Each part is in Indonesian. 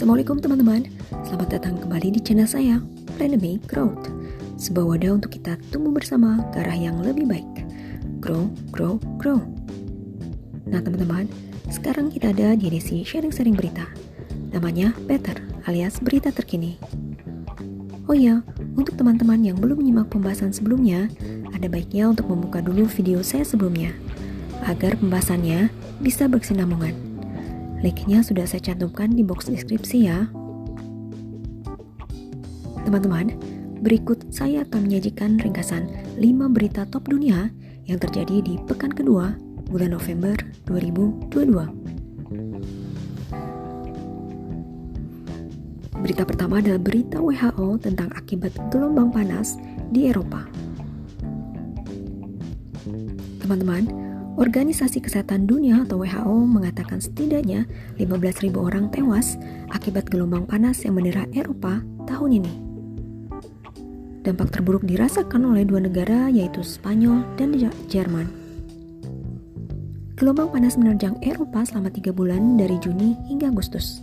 Assalamualaikum teman-teman, selamat datang kembali di channel saya, Planemy Growth, sebuah wadah untuk kita tumbuh bersama ke arah yang lebih baik. Grow, grow, grow. Nah teman-teman, sekarang kita ada di edisi sharing-sharing berita. Namanya Better alias berita terkini. Oh ya, untuk teman-teman yang belum menyimak pembahasan sebelumnya, ada baiknya untuk membuka dulu video saya sebelumnya, agar pembahasannya bisa berkesinambungan. Linknya sudah saya cantumkan di box deskripsi ya. Teman-teman, berikut saya akan menyajikan ringkasan 5 berita top dunia yang terjadi di pekan kedua bulan November 2022. Berita pertama adalah berita WHO tentang akibat gelombang panas di Eropa. Teman-teman, Organisasi Kesehatan Dunia atau WHO mengatakan setidaknya 15.000 orang tewas akibat gelombang panas yang mendera Eropa tahun ini. Dampak terburuk dirasakan oleh dua negara yaitu Spanyol dan Jerman. Gelombang panas menerjang Eropa selama 3 bulan dari Juni hingga Agustus.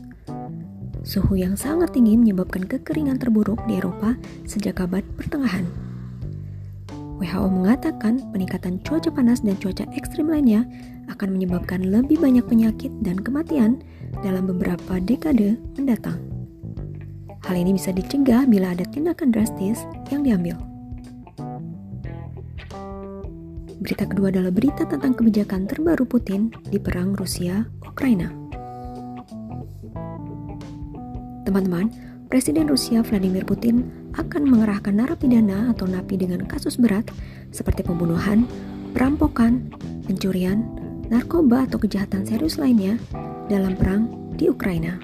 Suhu yang sangat tinggi menyebabkan kekeringan terburuk di Eropa sejak abad pertengahan. WHO mengatakan peningkatan cuaca panas dan cuaca ekstrim lainnya akan menyebabkan lebih banyak penyakit dan kematian dalam beberapa dekade mendatang. Hal ini bisa dicegah bila ada tindakan drastis yang diambil. Berita kedua adalah berita tentang kebijakan terbaru Putin di perang Rusia-Ukraina. Teman-teman, Presiden Rusia Vladimir Putin akan mengerahkan narapidana atau napi dengan kasus berat seperti pembunuhan, perampokan, pencurian, narkoba atau kejahatan serius lainnya dalam perang di Ukraina.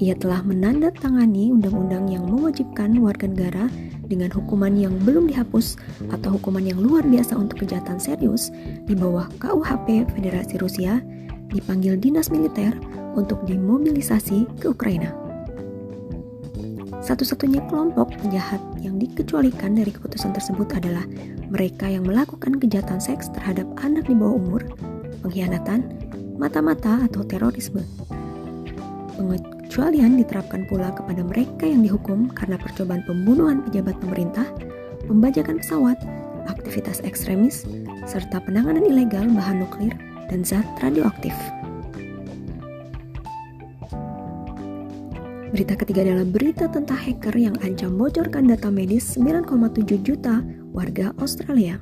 Ia telah menandatangani undang-undang yang mewajibkan warga negara dengan hukuman yang belum dihapus atau hukuman yang luar biasa untuk kejahatan serius di bawah KUHP Federasi Rusia dipanggil dinas militer untuk dimobilisasi ke Ukraina. Satu-satunya kelompok penjahat yang dikecualikan dari keputusan tersebut adalah mereka yang melakukan kejahatan seks terhadap anak di bawah umur, pengkhianatan, mata-mata atau terorisme. Pengecualian diterapkan pula kepada mereka yang dihukum karena percobaan pembunuhan pejabat pemerintah, pembajakan pesawat, aktivitas ekstremis, serta penanganan ilegal bahan nuklir dan zat radioaktif. Berita ketiga adalah berita tentang hacker yang ancam bocorkan data medis 9,7 juta warga Australia.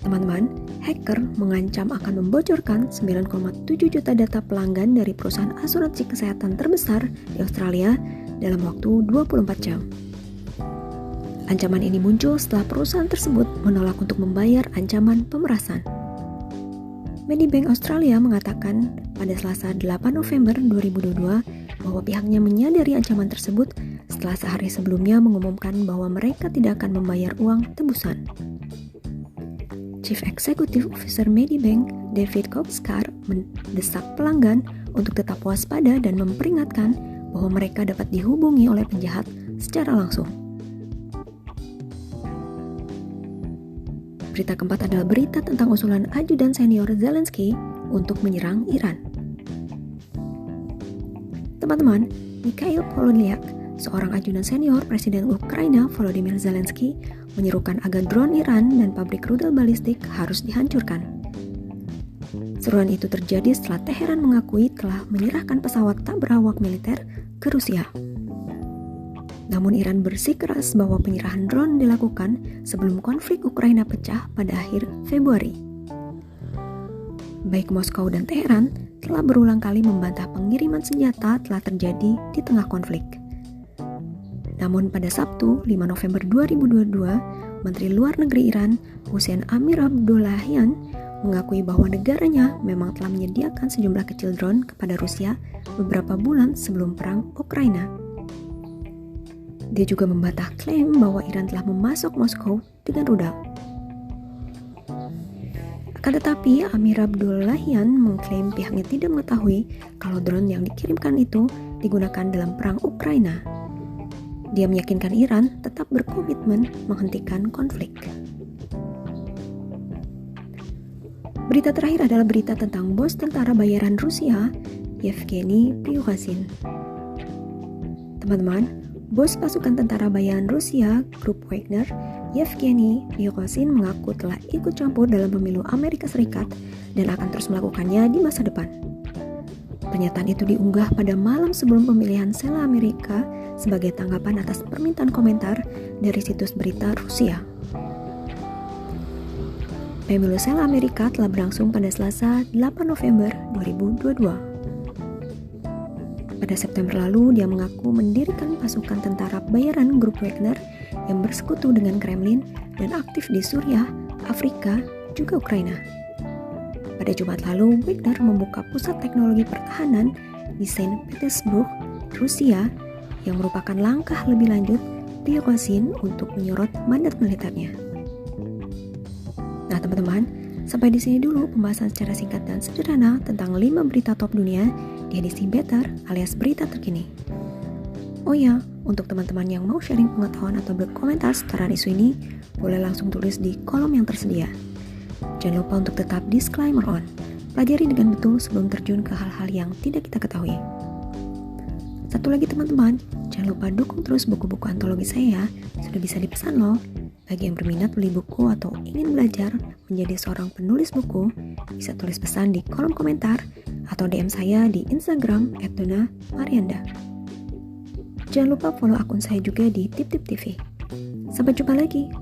Teman-teman, hacker mengancam akan membocorkan 9,7 juta data pelanggan dari perusahaan asuransi kesehatan terbesar di Australia dalam waktu 24 jam. Ancaman ini muncul setelah perusahaan tersebut menolak untuk membayar ancaman pemerasan. Medibank Australia mengatakan pada Selasa 8 November 2022 bahwa pihaknya menyadari ancaman tersebut setelah sehari sebelumnya mengumumkan bahwa mereka tidak akan membayar uang tebusan. Chief Executive Officer Medibank, David Kopskar, mendesak pelanggan untuk tetap waspada dan memperingatkan bahwa mereka dapat dihubungi oleh penjahat secara langsung. Berita keempat adalah berita tentang usulan ajudan senior Zelensky untuk menyerang Iran. Teman-teman, Mikhail Podolyak, seorang ajudan senior Presiden Ukraina Volodymyr Zelensky, menyerukan agar drone Iran dan pabrik rudal balistik harus dihancurkan. Seruan itu terjadi setelah Teheran mengakui telah menyerahkan pesawat tak berawak militer ke Rusia. Namun Iran bersikeras bahwa penyerahan drone dilakukan sebelum konflik Ukraina pecah pada akhir Februari. Baik Moskow dan Teheran telah berulang kali membantah pengiriman senjata telah terjadi di tengah konflik. Namun pada Sabtu 5 November 2022, Menteri Luar Negeri Iran, Hussein Amir-Abdollahian, mengakui bahwa negaranya memang telah menyediakan sejumlah kecil drone kepada Rusia beberapa bulan sebelum perang Ukraina. Dia juga membantah klaim bahwa Iran telah memasok Moskow dengan rudal. Akan tetapi, Amir Abdollahian mengklaim pihaknya tidak mengetahui kalau drone yang dikirimkan itu digunakan dalam perang Ukraina. Dia meyakinkan Iran tetap berkomitmen menghentikan konflik. Berita terakhir adalah berita tentang bos tentara bayaran Rusia, Yevgeny Prigozhin. Teman-teman, bos pasukan tentara bayaran Rusia, Grup Wagner, Yevgeny Prigozhin mengaku telah ikut campur dalam pemilu Amerika Serikat dan akan terus melakukannya di masa depan. Pernyataan itu diunggah pada malam sebelum pemilihan Sela Amerika sebagai tanggapan atas permintaan komentar dari situs berita Rusia. Pemilu Sela Amerika telah berlangsung pada Selasa 8 November 2022. Pada September lalu, dia mengaku mendirikan pasukan tentara bayaran Grup Wagner yang bersekutu dengan Kremlin dan aktif di Suriah, Afrika, juga Ukraina. Pada Jumat lalu, Wagner membuka pusat teknologi pertahanan di Saint Petersburg, Rusia, yang merupakan langkah lebih lanjut Prigozhin untuk menyorot mandat militernya. Nah teman-teman, sampai di sini dulu pembahasan secara singkat dan sederhana tentang 5 berita top dunia di edisi Better alias berita terkini. Oh ya, untuk teman-teman yang mau sharing pengetahuan atau berkomentar setara isu ini, boleh langsung tulis di kolom yang tersedia. Jangan lupa untuk tetap disclaimer on. Pelajari dengan betul sebelum terjun ke hal-hal yang tidak kita ketahui. Satu lagi teman-teman, jangan lupa dukung terus buku-buku antologi saya ya. Sudah bisa dipesan loh. Bagi yang berminat beli buku atau ingin belajar menjadi seorang penulis buku, bisa tulis pesan di kolom komentar atau DM saya di Instagram @dona_marianda. Jangan lupa follow akun saya juga di Tip Tip TV. Sampai jumpa lagi.